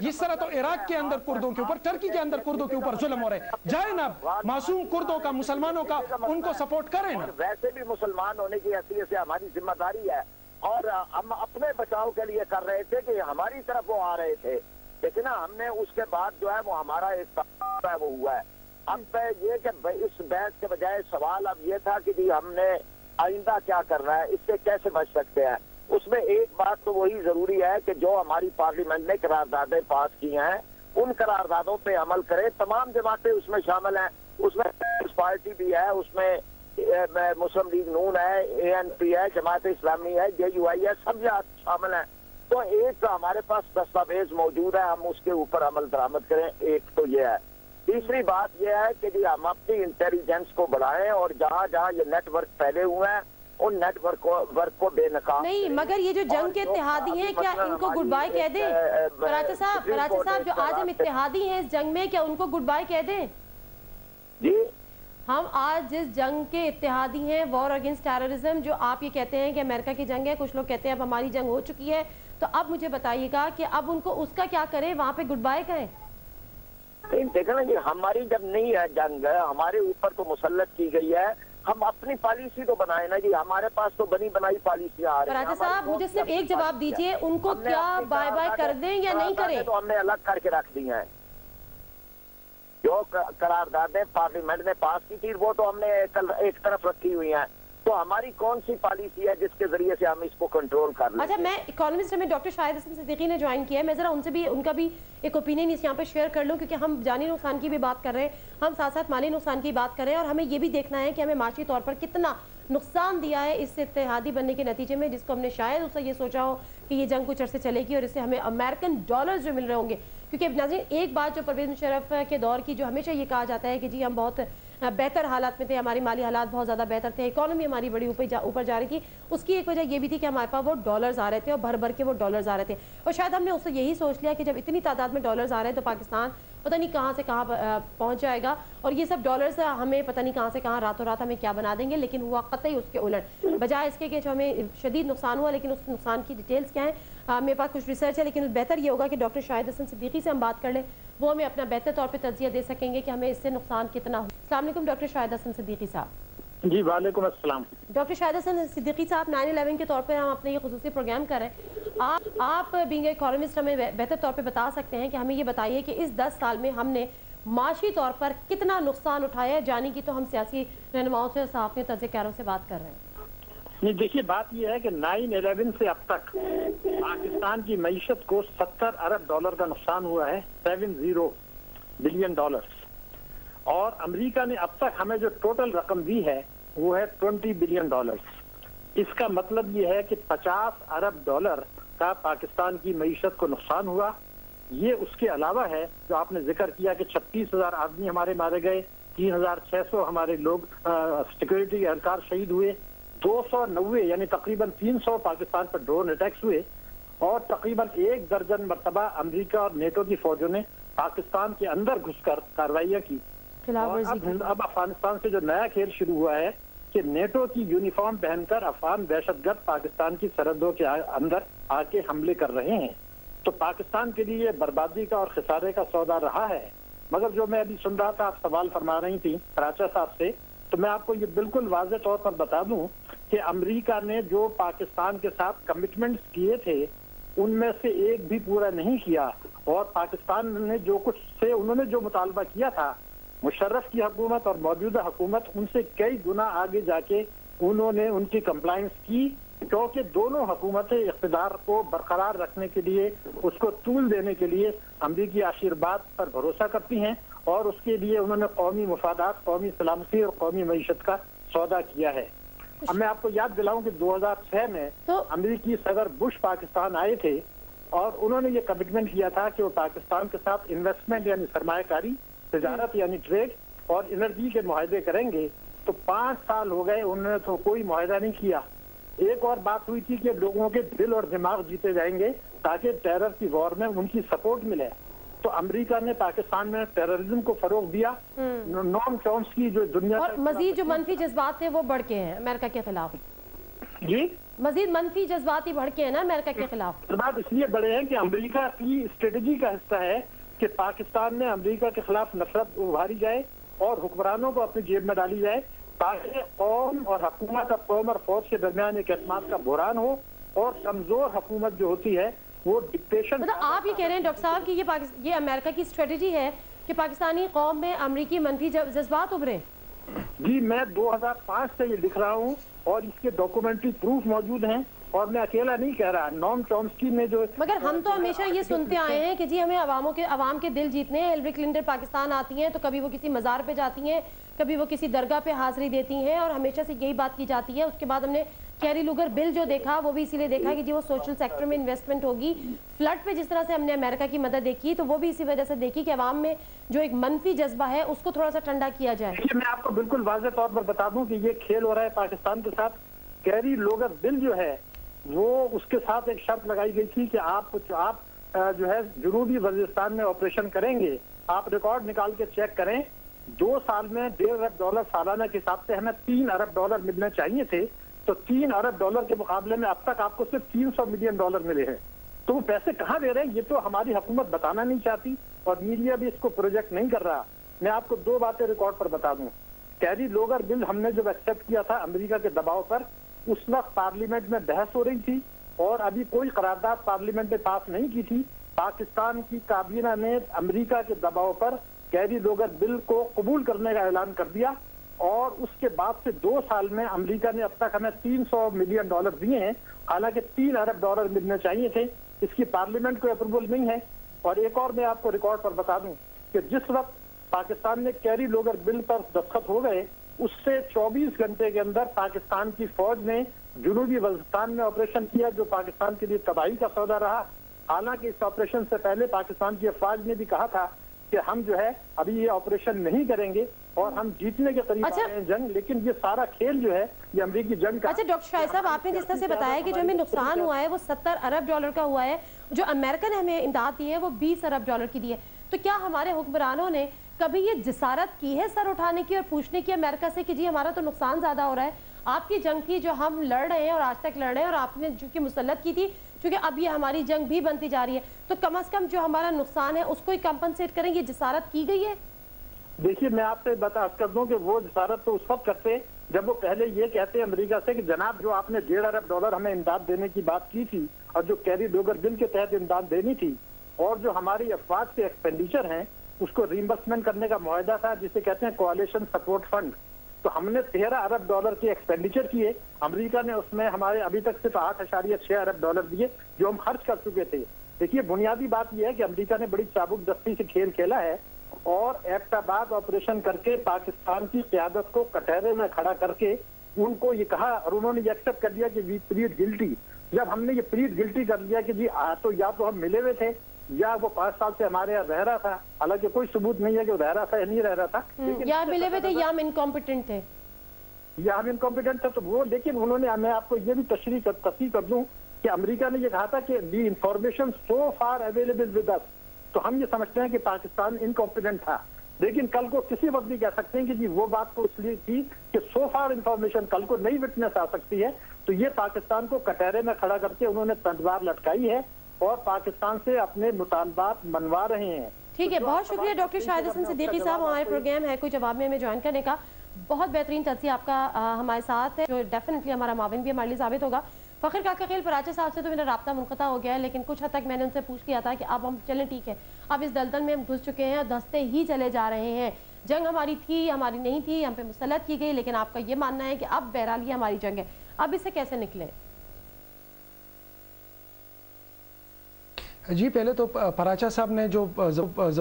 Speaker 2: اس طرح تو عراق کے اندر کردوں کے اوپر, ٹرکی کے اندر کردوں کے اوپر ظلم ہو رہے ہیں. جائے نا معصوم کردوں کا, مسلمانوں کا, ان کو سپورٹ کریں نا.
Speaker 3: ویسے بھی مسلمان ہونے کی حیثیت سے ہماری ذمہ داری ہے, اور ہم اپنے بچاؤ کے لیے کر رہے تھے کہ ہماری طرف وہ آ رہے تھے. لیکن ہم نے اس کے بعد جو ہے وہ ہمارا ایک وہ ہوا ہے. اب یہ کہ اس بحث کے بجائے سوال اب یہ تھا کہ جی ہم نے آئندہ کیا کرنا ہے, اس سے کیسے بچ سکتے ہیں. اس میں ایک بات تو وہی ضروری ہے کہ جو ہماری پارلیمنٹ نے قراردادیں پاس کی ہیں ان قراردادوں پہ عمل کرے. تمام جماعتیں اس میں شامل ہیں, اس میں پارٹی بھی ہے, اس میں مسلم لیگ نون ہے, ANP ہے, جماعت اسلامی ہے, JUI ہے, سب شامل ہیں. تو ایک ہمارے پاس دستاویز موجود ہے, ہم اس کے اوپر عمل درآمد کریں. ایک تو یہ ہے. تیسری بات یہ ہے کہ جی ہم اپنی انٹیلیجنس کو بڑھائیں, اور جہاں جہاں یہ نیٹ ورک پھیلے ہوئے ہیں ان نیٹ ورک کو بے نقاب
Speaker 1: نہیں. مگر یہ جو جنگ کے اتحادی ہیں کیا ان کو گڈ بائی کہہ دیں؟ پراچا صاحب جو آج ہم اتحادی ہیں اس جنگ میں, کیا ان کو گڈ بائی کہہ دیں؟
Speaker 3: جی
Speaker 1: ہم آج جس جنگ کے اتحادی ہیں, وار اگینسٹ ٹیررزم, جو آپ یہ کہتے ہیں کہ امریکہ کی جنگ ہے, کچھ لوگ کہتے ہیں اب ہماری جنگ ہو چکی ہے, تو اب مجھے بتائیے گا کہ اب ان کو اس کا کیا کریں, وہاں پہ گڈ بائی کہیں؟
Speaker 3: دیکھیں نا جی, ہماری جب نہیں ہے جنگ, ہمارے اوپر تو مسلط کی گئی ہے, ہم اپنی پالیسی تو بنائیں نا جی. ہمارے پاس تو بنی بنائی پالیسیاں آ رہی ہیں.
Speaker 1: راجہ صاحب مجھے صرف ایک جواب دیجئے, ان کو کیا بائے بائے کر دیں یا نہیں کریں؟
Speaker 3: تو ہم نے الگ کر کے رکھ دی ہیں. جو قراردادیں پارلیمنٹ نے پاس کی تھی وہ تو ہم نے ایک طرف رکھی ہوئی ہیں. تو ہماری کون سی پالیسی ہے جس کے ذریعے سے ہم اس کو کنٹرول کر لیں؟
Speaker 1: اچھا, میں اکانومسٹ میں ڈاکٹر شاہد حسن صدیقی نے جوائن کیا ہے, میں ذرا ان سے بھی ان کا بھی ایک اوپینین اس یہاں پہ شیئر کر لوں, کیونکہ ہم جانی نقصان کی بھی بات کر رہے ہیں, ہم ساتھ ساتھ مالی نقصان کی بات کر رہے ہیں, اور ہمیں یہ بھی دیکھنا ہے کہ ہمیں معاشی طور پر کتنا نقصان دیا ہے اس اتحادی بننے کے نتیجے میں, جس کو ہم نے شاید اس سے یہ سوچا ہو کہ یہ جنگ کچھ عرصے چلے گی اور اس سے ہمیں امریکن ڈالرز جو مل رہے ہوں گے. کیونکہ ناظرین ایک بات جو پرویز مشرف کے دور کی جو ہمیشہ یہ کہا جاتا ہے کہ جی ہم بہت بہتر حالات میں تھے, ہماری مالی حالات بہت زیادہ بہتر تھے, اکانومی ہماری بڑی اوپر جا رہی تھی, اس کی ایک وجہ یہ بھی تھی کہ ہمارے پاس وہ ڈالرز آ رہے تھے, اور بھر بھر کے وہ ڈالرز آ رہے تھے. اور شاید ہم نے اس سے یہی سوچ لیا کہ جب اتنی تعداد میں ڈالرز آ رہے ہیں تو پاکستان پتہ نہیں کہاں سے کہاں پہنچ جائے گا, اور یہ سب ڈالرز ہمیں پتہ نہیں کہاں سے کہاں راتوں رات ہمیں کیا بنا دیں گے. لیکن ہوا قطعی اس کے الٹ, بجائے اس کے کہ جو ہمیں شدید نقصان ہوا, لیکن اس نقصان کی ڈیٹیلز کیا ہیں میرے پاس کچھ ریسرچ ہے, لیکن بہتر یہ ہوگا کہ ڈاکٹر شاہد حسن صدیقی سے ہم بات کر لیں, وہ ہمیں اپنا بہتر طور پہ تجزیہ دے سکیں گے کہ ہمیں اس سے نقصان کتنا ہو. السلام علیکم ڈاکٹر شاہد حسن صدیقی صاحب.
Speaker 4: جی وعلیکم السلام.
Speaker 1: ڈاکٹر شاہد حسن صدیقی صاحب, 9/11 کے طور پہ ہم اپنے یہ خصوصی پروگرام کر رہے ہیں, آپ بینگ اکانومسٹ ہمیں بہتر طور پہ بتا سکتے ہیں کہ ہمیں یہ بتائیے کہ اس 10 سال میں ہم نے معاشی طور پر کتنا نقصان اٹھایا ہے, جانی کی تو ہم سیاسی رہنماؤں سے, صحافیوں, تجزیہ کاروں سے بات کر رہے ہیں.
Speaker 4: نہیں دیکھیے, بات یہ ہے کہ 9/11 سے اب تک پاکستان کی معیشت کو $70 ارب کا نقصان ہوا ہے. 70. बिलियन डॉलर्स, और अमेरिका ने अब तक हमें जो टोटल रकम दी है वो है 20 बिलियन डॉलर्स। इसका मतलब ये है कि 50 अरब डॉलर का पाकिस्तान की मईशत को नुकसान हुआ। ये उसके अलावा है जो आपने जिक्र किया कि 36,000 आदमी हमारे मारे गए, 3,600 हमारे लोग सिक्योरिटी के एहलकार शहीद हुए, 290 यानी तकरीबन 300 पाकिस्तान पर ड्रोन अटैक्स हुए, और तकरीबन 1 दर्जन मरतबा अमेरिका और नेटो की फौजों ने पाकिस्तान के अंदर घुसकर कार्रवाइयां की। और अब अफगानिस्तान से जो नया खेल शुरू हुआ है कि नेटो की यूनिफॉर्म पहनकर अफगान दहशतगर्द पाकिस्तान की सरहदों के अंदर आके हमले कर रहे हैं। तो पाकिस्तान के लिए बर्बादी का और खसारे का सौदा रहा है। मगर जो मैं अभी सुन रहा था, आप सवाल फरमा रही थी कराचा साहब से, तो मैं आपको ये बिल्कुल वाज़ेह तौर पर बता दूं कि अमेरिका ने जो पाकिस्तान के साथ कमिटमेंट्स किए थे उनमें से एक भी पूरा नहीं किया, और पाकिस्तान ने जो कुछ से उन्होंने जो मुतालबा किया था, मुशर्रफ की हुकूमत और मौजूदा हुकूमत उनसे कई गुना आगे जाके उन्होंने उनकी कंप्लायंस की, क्योंकि दोनों हुकूमतें इक़्तिदार को बरकरार रखने के लिए, उसको तूल देने के लिए अमरीकी आशीर्वाद पर भरोसा करती हैं, और उसके लिए उन्होंने कौमी मफादात, कौमी सलामती और कौमी मईशत का सौदा किया है। अब मैं आपको याद दिलाऊं कि 2006 में तो अमरीकी सदर बुश पाकिस्तान आए थे, और उन्होंने ये कमिटमेंट किया था कि वो पाकिस्तान के साथ इन्वेस्टमेंट यानी सरमायाकारी, तिजारत यानी ट्रेड और एनर्जी के मुआहदे करेंगे। तो 5 साल हो गए, उन्होंने तो कोई मुआहदा नहीं किया। एक और बात हुई थी कि लोगों के दिल और दिमाग जीते जाएंगे ताकि टेरर की वॉर में उनकी सपोर्ट मिले। तो अमेरिका ने पाकिस्तान में टेररिज्म को फरोग दिया। नोम चॉम्स्की जो दुनिया
Speaker 1: और मजीद जो मनफी जज्बात थे वो बढ़ के हैं अमेरिका के खिलाफ।
Speaker 4: जी,
Speaker 1: मजीद मनफी जज्बात ही बढ़ के हैं ना अमेरिका के खिलाफ।
Speaker 4: बात इसलिए बढ़े हैं कि अमेरिका की स्ट्रेटेजी का हिस्सा है कि पाकिस्तान में अमेरिका के खिलाफ नफरत उभारी जाए और हुक्मरानों को अपनी जेब में डाली जाए, ताकि कौम और हुकूमत, कौम और फौज के दरमियान एक एतमाद का बुहरान हो, और कमजोर हुकूमत जो होती है वो डिक्टेशन।
Speaker 1: मतलब आप ये कह रहे हैं डॉक्टर साहब कि ये अमेरिका की स्ट्रेटेजी है कि पाकिस्तानी कौम में अमरीकी मनफी जज्बात उभरे?
Speaker 4: जी, मैं 2005 से ये लिख रहा हूँ और इसके डॉक्यूमेंट्री प्रूफ मौजूद हैं, और मैं अकेला नहीं कह रहा। नोम चॉम्स्की ने जो,
Speaker 1: मगर हम तो हमेशा ये सुनते आए हैं कि जी हमें अवाम के दिल जीतने हैं। हिलरी क्लिंटन पाकिस्तान आती हैं तो कभी वो किसी मज़ार पे जाती हैं, कभी वो किसी दरगाह पे हाजिरी देती हैं, और हमेशा से यही बात की जाती है। उसके बाद हमने कैरी लूगर बिल जो देखा वो भी इसीलिए देखा कि जी वो सोशल सेक्टर में इन्वेस्टमेंट होगी। फ्लड पे जिस तरह से हमने अमेरिका की मदद देखी तो वो भी इसी वजह से देखी कि अवाम में जो एक मनफी जज्बा है उसको थोड़ा सा ठंडा किया जाए।
Speaker 4: मैं आपको बिल्कुल वाज़ेह तौर पर बता दूं कि ये खेल हो रहा है पाकिस्तान के साथ। कैरी लूगर बिल जो है वो, उसके साथ एक शर्त लगाई गई थी कि आप जो है जुनूबी वजीरिस्तान में ऑपरेशन करेंगे। आप रिकॉर्ड निकाल के चेक करें, 2 साल में $1.5 अरब सालाना के हिसाब से हमें $3 अरब मिलने चाहिए थे। तो $3 अरब के मुकाबले में अब तक आपको सिर्फ $300 मिलियन मिले हैं। तो वो पैसे कहाँ दे रहे हैं, ये तो हमारी हुकूमत बताना नहीं चाहती, और मीडिया भी इसको प्रोजेक्ट नहीं कर रहा। मैं आपको 2 बातें रिकॉर्ड पर बता दूं। कैरी लूगर बिल हमने जब एक्सेप्ट किया था अमेरिका के दबाव पर, उस वक्त पार्लियामेंट में बहस हो रही थी, और अभी कोई करारदाद पार्लियामेंट में पास नहीं की थी। पाकिस्तान की काबीना ने अमेरिका के दबाव पर कैरी लूगर बिल को कबूल करने का ऐलान कर दिया, और उसके बाद से 2 साल में अमेरिका ने अब तक हमें $300 मिलियन दिए हैं, हालांकि $3 अरब मिलने चाहिए थे। इसकी पार्लियामेंट को अप्रूवल नहीं है। और एक और मैं आपको रिकॉर्ड पर बता दूं कि जिस वक्त पाकिस्तान में कैरी लूगर बिल पर दस्तखत हो गए, उससे 24 घंटे के अंदर पाकिस्तान की फौज ने जुनूबी वजीरिस्तान में ऑपरेशन किया, जो पाकिस्तान के लिए तबाही का सौदा रहा। हालांकि इस ऑपरेशन से पहले पाकिस्तान की अफवाज ने भी कहा था कि हम जो है अभी ये ऑपरेशन नहीं करेंगे और हम जीतने के करीब आ रहे हैं जंग, लेकिन ये सारा खेल जो है ये अमेरिकी जंग का।
Speaker 1: अच्छा डॉक्टर शाहिद साहब, आपने जिस तरह से बताया कि जो हमें नुकसान हुआ है वो $70 अरब का हुआ है, जो अमेरिका ने हमें इमदाद दी है वो $20 अरब की दी है, तो क्या हमारे हुक्मरानों ने कभी ये जिसारत की है सर उठाने की और पूछने की अमेरिका से कि जी हमारा तो नुकसान ज्यादा हो रहा है, आपकी जंग थी जो हम लड़ रहे हैं और आज तक लड़ रहे हैं और आपने चूंकि मुसल्लत की थी, क्योंकि अब ये हमारी जंग भी बनती जा रही है, तो कम से कम जो हमारा नुकसान है उसको ही कंपनसेट करेंगे, जिसारत की गई है?
Speaker 4: देखिए, मैं आपसे बता कर दूं कि वो जिसारत तो उस वक्त करते जब वो पहले ये कहते अमेरिका से कि जनाब जो आपने $1.5 अरब हमें इमदाद देने की बात की थी और जो कैरी लूगर बिल के तहत इमदाद देनी थी और जो हमारी अफवाज के एक्सपेंडिचर हैं उसको रीइंबर्समेंट करने का मुआहदा था, जिसे कहते हैं कोalition सपोर्ट फंड, तो हमने $13 अरब के एक्सपेंडिचर किए। अमेरिका ने उसमें हमारे अभी तक सिर्फ $8.6 अरब दिए जो हम खर्च कर चुके थे। देखिए, बुनियादी बात यह है कि अमेरिका ने बड़ी चाबुक दस्ती से खेल खेला है اور ایبٹاباد آپریشن کر کے پاکستان کی قیادت کو کٹہرے میں کھڑا کر کے ان کو یہ کہا اور انہوں نے یہ ایکسپٹ کر لیا کہ وی پلیڈ گلٹی. جب ہم نے یہ پلیڈ گلٹی کر لیا کہ جی تو یا تو ہم ملے ہوئے تھے یا وہ 5 سال سے ہمارے یہاں رہ رہا تھا، حالانکہ کوئی ثبوت نہیں ہے کہ وہ رہ رہا تھا یا نہیں رہ رہا تھا،
Speaker 1: یا ملے ہوئے تھے یا ہم انکمپیٹنٹ تھے،
Speaker 4: یا ہم انکمپیٹنٹ تھے. تو وہ لیکن انہوں نے، میں آپ کو یہ بھی تصحیح کر دوں کہ امریکہ نے یہ کہا تھا کہ the information so far available with us, تو ہم یہ سمجھتے ہیں کہ پاکستان انکمپیٹنٹ تھا. لیکن کل کو کسی وقت بھی کہہ سکتے ہیں کہ جی وہ بات تو اس لیے تھی کہ سو فار انفارمیشن، کل کو نئی وٹنس آ سکتی ہے. تو یہ پاکستان کو کٹہرے میں کھڑا کر کے انہوں نے تلوار لٹکائی ہے اور پاکستان سے اپنے مطالبات منوا رہے ہیں.
Speaker 1: ٹھیک ہے، بہت شکریہ ڈاکٹر شاہد حسن صدیقی صاحب، ہمارے پروگرام ہے کوئی جواب میں ہمیں جوائن کرنے کا. بہت بہترین تجزیہ آپ کا ہمارے ساتھ ہے جو ڈیفینیٹلی ہمارا معاون بھی ہمارے لیے ثابت ہوگا. فخر کاکا خیل پراچا صاحب سے تو میرا رابطہ منقطع ہو گیا ہے، لیکن کچھ حد تک میں نے ان سے پوچھ لیا تھا کہ اب ہم چلیں ٹھیک ہے، اب اس دلدل میں ہم گھس چکے ہیں اور دھستے ہی چلے جا رہے ہیں. جنگ ہماری تھی، ہماری نہیں تھی، ہم پہ مسلط کی گئی، لیکن آپ کا یہ ماننا ہے کہ اب بہرحال یہ ہماری جنگ ہے، اب اس سے کیسے نکلیں؟
Speaker 2: جی پہلے تو پراچا صاحب نے جو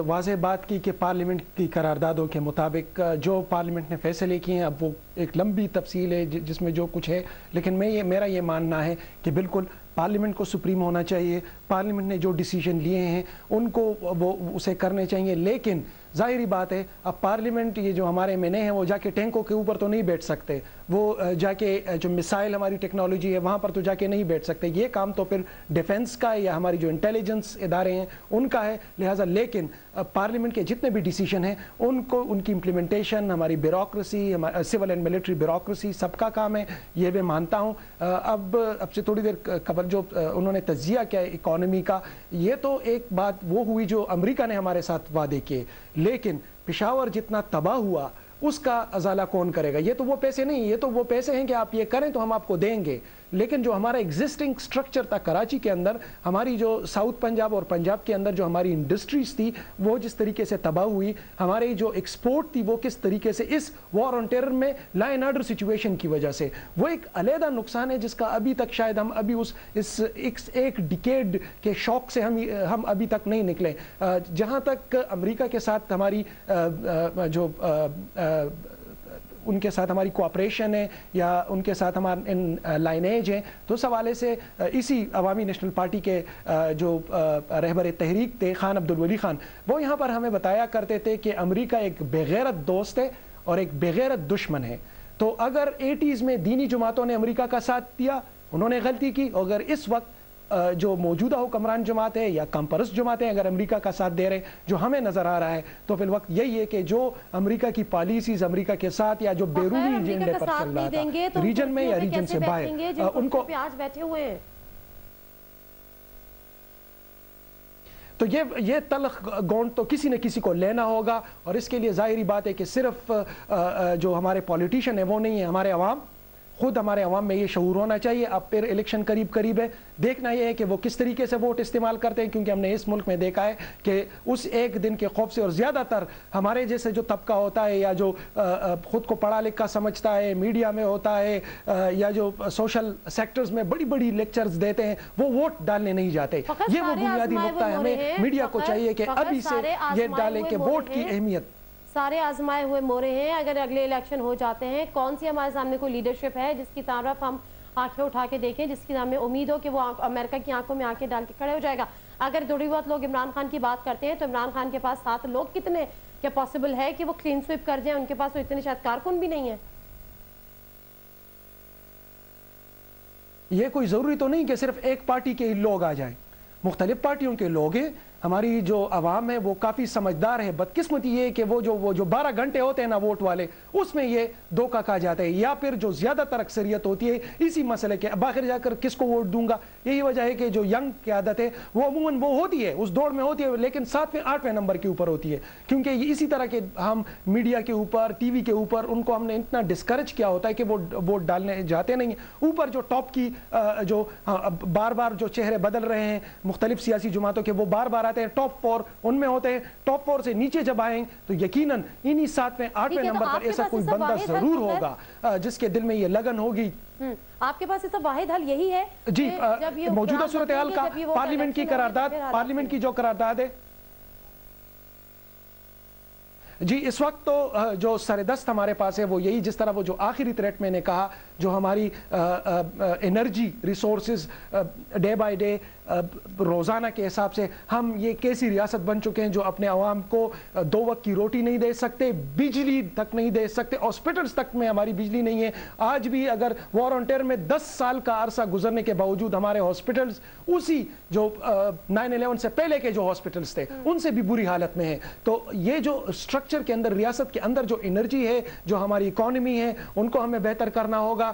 Speaker 2: واضح بات کی کہ پارلیمنٹ کی قراردادوں کے مطابق جو پارلیمنٹ نے فیصلے کیے ہیں، اب وہ ایک لمبی تفصیل ہے جس میں جو کچھ ہے، لیکن میرا یہ ماننا ہے کہ بالکل پارلیمنٹ کو سپریم ہونا چاہیے. پارلیمنٹ نے جو ڈیسیجن لیے ہیں ان کو وہ اسے کرنے چاہیے. لیکن ظاہری بات ہے اب پارلیمنٹ یہ جو ہمارے میں ہیں وہ جا کے ٹینکوں کے اوپر تو نہیں بیٹھ سکتے، وہ جا کے جو مسائل ہماری ٹیکنالوجی ہے وہاں پر تو جا کے نہیں بیٹھ سکتے. یہ کام تو پھر ڈیفنس کا ہے یا ہماری جو انٹیلیجنس ادارے ہیں ان کا ہے. لہٰذا لیکن پارلیمنٹ کے جتنے بھی ڈیسیجن ہیں ان کو ان کی امپلیمنٹیشن، ہماری bureaucracy, civil and military bureaucracy سب کا کام ہے، یہ میں مانتا ہوں. اب سے تھوڑی دیر قبل جو انہوں نے تجزیہ کیا اکانومی کا، یہ تو ایک بات وہ ہوئی جو امریکہ نے ہمارے ساتھ وعدے کیے، لیکن پشاور جتنا تباہ ہوا اس کا ازالہ کون کرے گا؟ یہ تو وہ پیسے نہیں، یہ تو وہ پیسے ہیں کہ آپ یہ کریں تو ہم آپ کو دیں گے. لیکن جو ہمارا ایگزسٹنگ سٹرکچر تھا کراچی کے اندر، ہماری جو ساؤتھ پنجاب اور پنجاب کے اندر جو ہماری انڈسٹریز تھی وہ جس طریقے سے تباہ ہوئی، ہماری جو ایکسپورٹ تھی وہ کس طریقے سے اس وار آن ٹیرر میں لا اینڈ آرڈر سچویشن کی وجہ سے، وہ ایک علیحدہ نقصان ہے جس کا ابھی تک شاید ہم ابھی اس ایک ڈیکیڈ کے شوق سے ہم ابھی تک نہیں نکلے. جہاں تک امریکہ کے ساتھ ہماری جو ان کے ساتھ ہماری کوآپریشن ہے یا ان کے ساتھ ہمارا لائنیج ہیں، تو اس حوالے سے اسی عوامی نیشنل پارٹی کے جو رہبر تحریک تھے خان عبدالولی خان، وہ یہاں پر ہمیں بتایا کرتے تھے کہ امریکہ ایک بغیرت دوست ہے اور ایک بغیرت دشمن ہے. تو اگر 80s میں دینی جماعتوں نے امریکہ کا ساتھ دیا، انہوں نے غلطی کی. اگر اس وقت جو موجودہ حکمران جماعت ہے یا کم پرست جماعتیں اگر امریکہ کا ساتھ دے رہے جو ہمیں نظر آ رہا ہے، تو فی الوقت یہی ہے کہ جو امریکہ کی پالیسیز امریکہ کے ساتھ یا جو بیرونی ایجنڈے پر چل رہا تھا ریجن میں یا ریجن سے باہر، ان کو
Speaker 1: آج بیٹھے ہوئے ہیں.
Speaker 2: تو یہ تلخ گونٹ تو کسی نہ کسی کو لینا ہوگا، اور اس کے لیے ظاہری بات ہے کہ صرف جو ہمارے پولیٹیشین ہیں وہ نہیں ہیں، ہمارے عوام خود، ہمارے عوام میں یہ شعور ہونا چاہیے. اب پھر الیکشن قریب ہے، دیکھنا یہ ہے کہ وہ کس طریقے سے ووٹ استعمال کرتے ہیں، کیونکہ ہم نے اس ملک میں دیکھا ہے کہ اس ایک دن کے خوف سے، اور زیادہ تر ہمارے جیسے جو طبقہ ہوتا ہے یا جو خود کو پڑھا لکھا سمجھتا ہے، میڈیا میں ہوتا ہے یا جو سوشل سیکٹرز میں بڑی بڑی لیکچرز دیتے ہیں، وہ ووٹ ڈالنے نہیں جاتے. یہ وہ بنیادی نقطہ ہے. ہمیں میڈیا کو چاہیے کہ ابھی سے یہ ڈالیں کہ ووٹ کی اہمیت.
Speaker 1: سارے آزمائے ہوئے مورے ہیں. اگر اگلے الیکشن ہو جاتے ہیں، کون سی ہمارے سامنے کوئی لیڈرشپ ہے جس کی طرف ہم آنکھیں اٹھا کے دیکھیں، جس کی ہمیں امید ہو کہ وہ امریکہ کی آنکھوں میں آنکھیں ڈال کے کھڑے ہو جائے گا؟ اگر تھوڑی بہت لوگ عمران خان کی بات کرتے ہیں تو عمران خان کے پاس 7 لوگ کتنے کیا پاسبل ہے کہ وہ کلین سویپ کر جائیں؟ ان کے پاس تو اتنے شاید کارکن بھی نہیں ہیں. یہ
Speaker 2: کوئی ضروری تو نہیں کہ صرف ایک پارٹی کے ہی لوگ آ جائیں، مختلف پارٹیوں کے لوگ ہیں. ہماری جو عوام ہے وہ کافی سمجھدار ہے. بدقسمتی یہ ہے کہ وہ جو 12 گھنٹے ہوتے ہیں نا ووٹ والے، اس میں یہ دھوکہ کھا جاتا ہے، یا پھر جو زیادہ تر اکثریت ہوتی ہے اسی مسئلے کے اب آخر جا کر کس کو ووٹ دوں گا. یہی وجہ ہے کہ جو ینگ قیادت ہے وہ عموماً وہ ہوتی ہے اس دوڑ میں ہوتی ہے، لیکن 7ویں 8ویں نمبر کے اوپر ہوتی ہے، کیونکہ اسی طرح کے ہم میڈیا کے اوپر، ٹی وی کے اوپر ان کو ہم نے اتنا ڈسکریج کیا ہوتا ہے کہ وہ ووٹ ڈالنے جاتے نہیں ہیں. اوپر جو ٹاپ کی جو بار بار جو چہرے بدل رہے ہیں مختلف سیاسی جماعتوں کے، وہ بار بار آتے ہیں، ٹاپ 4 ان میں ہوتے ہیں. ٹاپ 4 سے نیچے جب آئیں تو یقیناً انہی 7ویں 8ویں نمبر پر ایسا کوئی بندہ ضرور ہوگا جس کے دل میں یہ لگن ہوگی.
Speaker 1: آپ کے پاس اس کا واحد حل یہی ہے
Speaker 2: جی موجودہ صورتحال کا پارلیمنٹ کی قرارداد، پارلیمنٹ کی جو قرارداد ہے جی اس وقت تو جو سردست ہمارے پاس ہے وہ یہی، جس طرح وہ جو آخری تھریٹ میں نے کہا، جو ہماری energy resources day by day روزانہ کے حساب سے ہم یہ کیسی ریاست بن چکے ہیں جو اپنے عوام کو 2 وقت کی روٹی نہیں دے سکتے، بجلی تک نہیں دے سکتے، ہاسپٹلز تک میں ہماری بجلی نہیں ہے. آج بھی اگر وار آن ٹیرر میں 10 سال کا عرصہ گزرنے کے باوجود ہمارے ہاسپٹلز اسی جو 9/11 سے پہلے کے جو ہاسپٹلز تھے ان سے بھی بری حالت میں ہیں. تو یہ جو اسٹرکچر کے اندر، ریاست کے اندر جو انرجی ہے، جو ہماری اکانومی ہے، ان کو ہمیں بہتر کرنا ہوگا.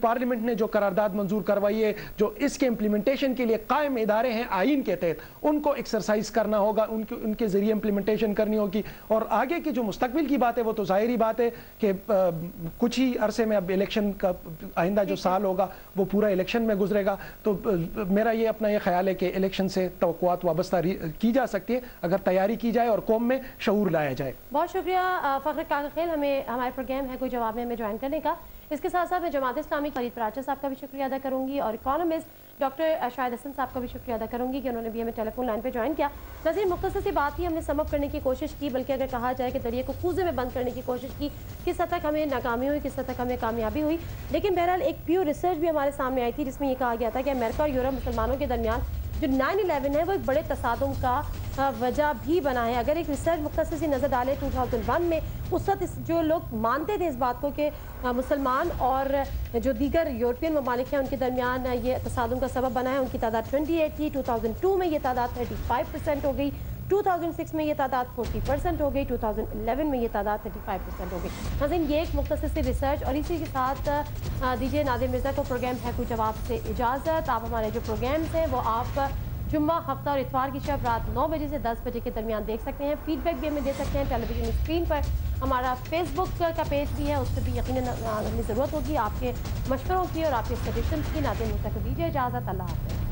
Speaker 2: پارلیمنٹ نے جو قرارداد منظور کروائی ہے، جو اس کے امپلیمنٹیشن کے لیے قائم ادارے ہیں آئین کے تحت، ان کو ایکسرسائز کرنا ہوگا، ان کے ذریعے امپلیمنٹیشن کرنی ہوگی. اور آگے کی جو مستقبل کی بات ہے وہ تو ظاہری بات ہے کہ کچھ ہی عرصے میں اب الیکشن کا آئندہ جو سال ہوگا وہ پورا الیکشن میں گزرے گا. تو میرا یہ اپنا یہ خیال ہے کہ الیکشن سے توقعات وابستہ کی جا سکتی ہے اگر تیاری کی جائے اور قوم میں شعور لایا جائے.
Speaker 1: بہت شکریہ فخر کاکل، ہمیں ہمارے پروگرام ہے کوئی جواب میں ہمیں جوائن کرنے کا. اس کے ساتھ ساتھ میں جماعت اسلامی فرید پراچا صاحب کا بھی شکریہ ادا کروں گی اور اکانومسٹ ڈاکٹر شاہد حسن صاحب کا بھی شکریہ ادا کروں گی کہ انہوں نے بھی ہمیں ٹیلی فون لائن پہ جوائن کیا. ناظرین، مختصر سی بات ہی ہم نے سم اپ کرنے کی کوشش کی، بلکہ اگر کہا جائے کہ دریا کو کوزے میں بند کرنے کی کوشش کی، کس حد تک ہمیں ناکامی ہوئی، کس حد تک ہمیں کامیابی ہوئی. لیکن بہرحال ایک پیو ریسرچ بھی ہمارے سامنے آئی تھی جس میں یہ کہا گیا تھا کہ امریکہ اور یورپ مسلمانوں کے درمیان جو 9/11 ہے وہ ایک بڑے تصادم کا وجہ بھی بنا ہے. اگر ایک ریسرچ مختصر سی نظر ڈالے 2001 میں، اس وقت جو لوگ مانتے تھے اس بات کو کہ مسلمان اور جو دیگر یورپین ممالک ہیں ان کے درمیان یہ تصادم کا سبب بنا ہے، ان کی تعداد 28 تھی. 2002 میں یہ تعداد 35% ہو گئی، 2006 میں یہ تعداد 40% ہو گئی، 2011 میں یہ تعداد 35% ہو گئی. ناظرین، یہ ایک مختصر سی ریسرچ، اور اسی کے ساتھ دیجیے نادر مرزا کو پروگرام ہے کوئی جواب سے اجازت. آپ ہمارے جو پروگرامز ہیں وہ آپ جمعہ، ہفتہ اور اتوار کی شب رات 9 بجے سے 10 بجے کے درمیان دیکھ سکتے ہیں. فیڈ بیک بھی ہمیں دے سکتے ہیں. ٹیلی ویژن اسکرین پر ہمارا فیس بک کا پیج بھی ہے، اس پہ بھی یقیناً ہمیں ضرورت ہوگی آپ کے مشوروں کی اور آپ کے سجیشنز کی. نادر مرزا کو دیجیے اجازت. اللہ حافظ.